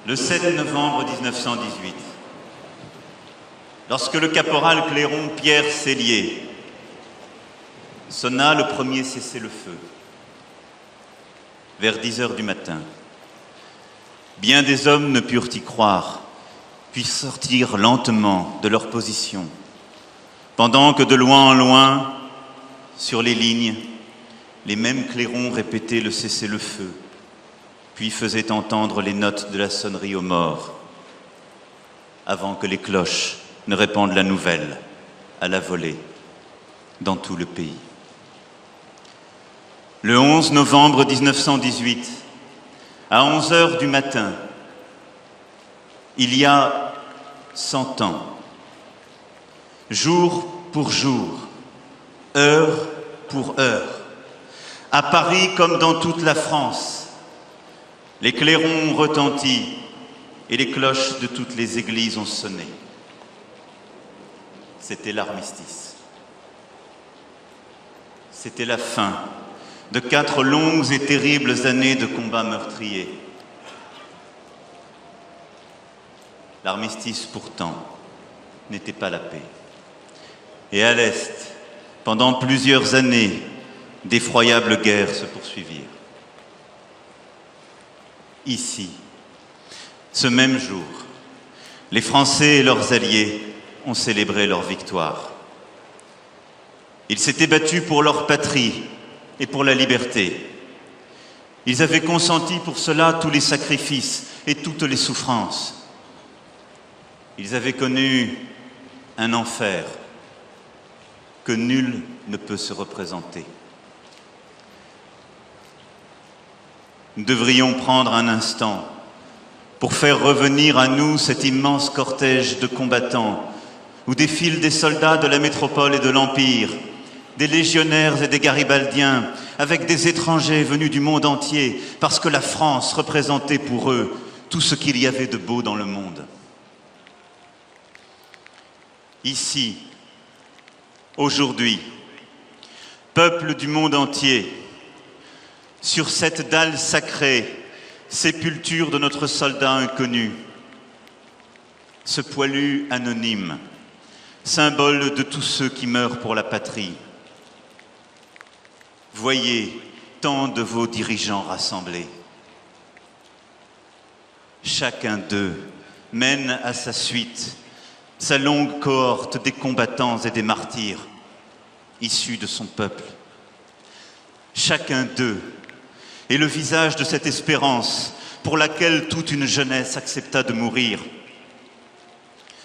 Le 7 novembre 1918, lorsque le caporal Clairon Pierre Sellier sonna le premier cessez-le-feu, vers 10 heures du matin, bien des hommes ne purent y croire, puis sortirent lentement de leur position, pendant que de loin en loin, sur les lignes, les mêmes clairons répétaient le cessez-le-feu, puis faisaient entendre les notes de la sonnerie aux morts, avant que les cloches ne répandent la nouvelle à la volée dans tout le pays. Le 11 novembre 1918, à 11 heures du matin, il y a 100 ans, jour pour jour, heure pour heure, à Paris comme dans toute la France, les clairons ont retenti et les cloches de toutes les églises ont sonné. C'était l'armistice. C'était la fin de 4 longues et terribles années de combats meurtriers. L'armistice, pourtant, n'était pas la paix. Et à l'Est, pendant plusieurs années, d'effroyables guerres se poursuivirent. Ici, ce même jour, les Français et leurs alliés ont célébré leur victoire. Ils s'étaient battus pour leur patrie et pour la liberté. Ils avaient consenti pour cela tous les sacrifices et toutes les souffrances. Ils avaient connu un enfer que nul ne peut se représenter. Nous devrions prendre un instant pour faire revenir à nous cet immense cortège de combattants où défilent des soldats de la métropole et de l'Empire, des légionnaires et des garibaldiens, avec des étrangers venus du monde entier, parce que la France représentait pour eux tout ce qu'il y avait de beau dans le monde. Ici, aujourd'hui, peuple du monde entier, sur cette dalle sacrée, sépulture de notre soldat inconnu, ce poilu anonyme, symbole de tous ceux qui meurent pour la patrie. Voyez tant de vos dirigeants rassemblés. Chacun d'eux mène à sa suite sa longue cohorte des combattants et des martyrs issus de son peuple. Chacun d'eux est le visage de cette espérance pour laquelle toute une jeunesse accepta de mourir,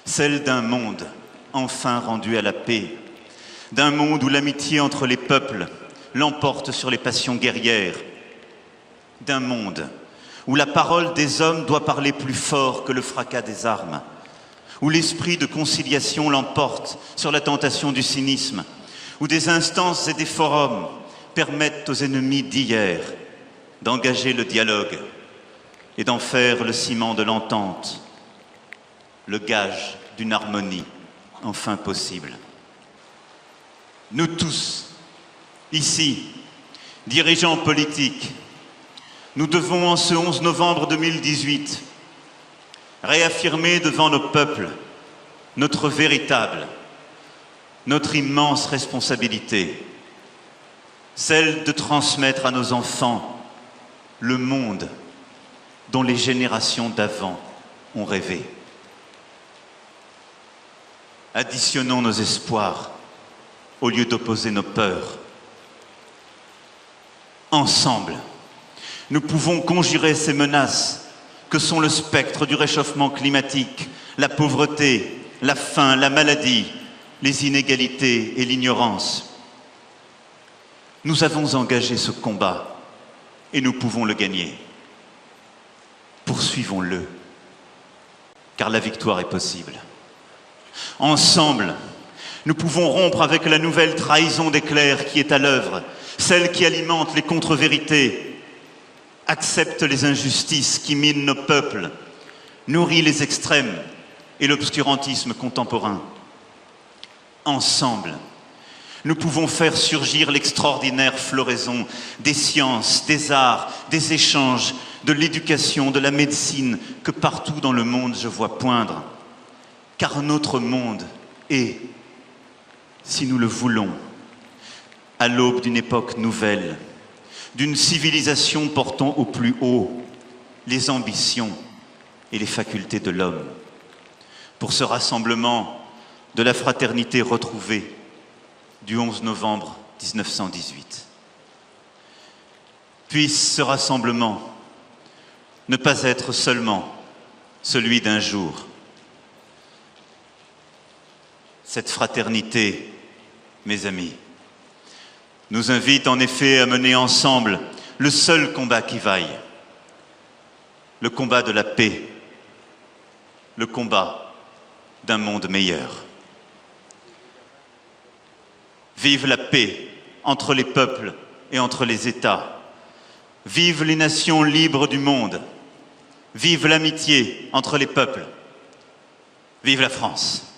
celle d'un monde enfin rendu à la paix, d'un monde où l'amitié entre les peuples l'emporte sur les passions guerrières, d'un monde où la parole des hommes doit parler plus fort que le fracas des armes, où l'esprit de conciliation l'emporte sur la tentation du cynisme, où des instances et des forums permettent aux ennemis d'hier d'engager le dialogue et d'en faire le ciment de l'entente, le gage d'une harmonie enfin possible. Nous tous, ici, dirigeants politiques, nous devons en ce 11 novembre 2018 réaffirmer devant nos peuples notre véritable, notre immense responsabilité, celle de transmettre à nos enfants le monde dont les générations d'avant ont rêvé. Additionnons nos espoirs au lieu d'opposer nos peurs. Ensemble, nous pouvons conjurer ces menaces que sont le spectre du réchauffement climatique, la pauvreté, la faim, la maladie, les inégalités et l'ignorance. Nous avons engagé ce combat et nous pouvons le gagner. Poursuivons-le, car la victoire est possible. Ensemble, nous pouvons rompre avec la nouvelle trahison des clercs qui est à l'œuvre, celle qui alimente les contre-vérités, accepte les injustices qui minent nos peuples, nourrit les extrêmes et l'obscurantisme contemporain. Ensemble, nous pouvons faire surgir l'extraordinaire floraison des sciences, des arts, des échanges, de l'éducation, de la médecine que partout dans le monde je vois poindre. Car notre monde est, si nous le voulons, à l'aube d'une époque nouvelle, d'une civilisation portant au plus haut les ambitions et les facultés de l'homme. Pour ce rassemblement de la fraternité retrouvée du 11 novembre 1918. Puisse ce rassemblement ne pas être seulement celui d'un jour. Cette fraternité, mes amis, nous invite en effet à mener ensemble le seul combat qui vaille, le combat de la paix, le combat d'un monde meilleur. Vive la paix entre les peuples et entre les États. Vive les nations libres du monde. Vive l'amitié entre les peuples. Vive la France.